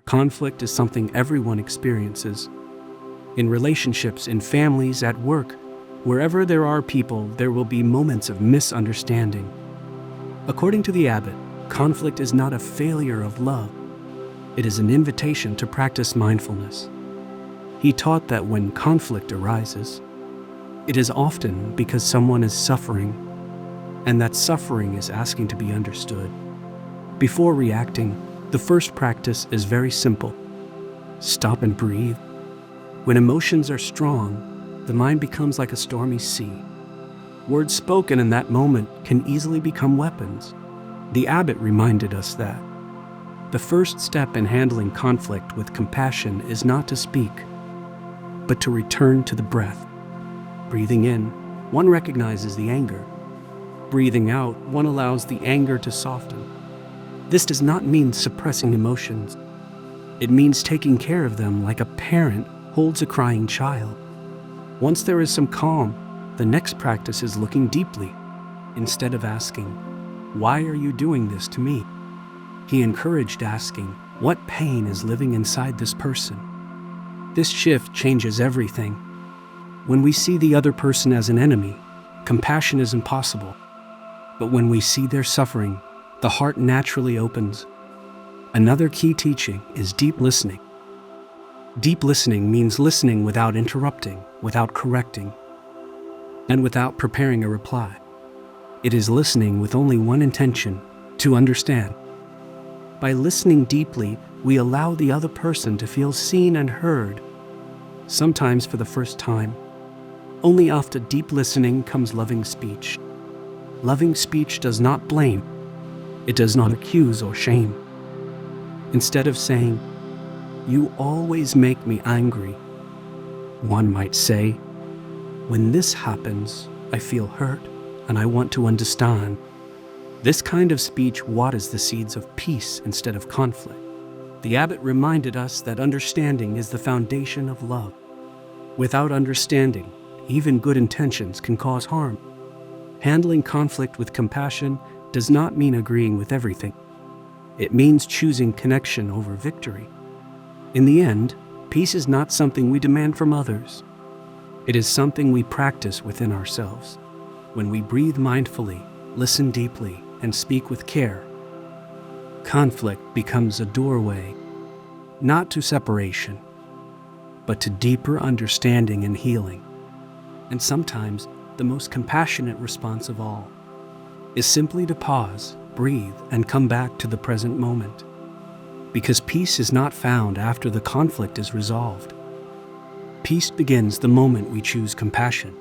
Conflict is something everyone experiences. In relationships, in families, at work, wherever there are people, there will be moments of misunderstanding. According to the abbot, conflict is not a failure of love. It is an invitation to practice mindfulness. He taught that when conflict arises, it is often because someone is suffering, and that suffering is asking to be understood. Before reacting, the first practice is very simple. Stop and breathe. When emotions are strong, the mind becomes like a stormy sea. Words spoken in that moment can easily become weapons. The abbot reminded us that the first step in handling conflict with compassion is not to speak, but to return to the breath. Breathing in, one recognizes the anger. Breathing out, one allows the anger to soften. This does not mean suppressing emotions. It means taking care of them like a parent holds a crying child. Once there is some calm, the next practice is looking deeply. Instead of asking, "Why are you doing this to me?" he encouraged asking, "What pain is living inside this person?" This shift changes everything. When we see the other person as an enemy, compassion is impossible. But when we see their suffering, the heart naturally opens. Another key teaching is deep listening. Deep listening means listening without interrupting, without correcting, and without preparing a reply. It is listening with only one intention: to understand. By listening deeply, we allow the other person to feel seen and heard, sometimes for the first time. Only after deep listening comes loving speech. Loving speech does not blame. It does not accuse or shame. Instead of saying, "You always make me angry," one might say, "When this happens, I feel hurt and I want to understand." This kind of speech waters the seeds of peace instead of conflict. The abbot reminded us that understanding is the foundation of love. Without understanding, even good intentions can cause harm. Handling conflict with compassion does not mean agreeing with everything. It means choosing connection over victory. In the end, peace is not something we demand from others. It is something we practice within ourselves. When we breathe mindfully, listen deeply, and speak with care, conflict becomes a doorway, not to separation, but to deeper understanding and healing. And sometimes, the most compassionate response of all is simply to pause, breathe, and come back to the present moment. Because peace is not found after the conflict is resolved. Peace begins the moment we choose compassion.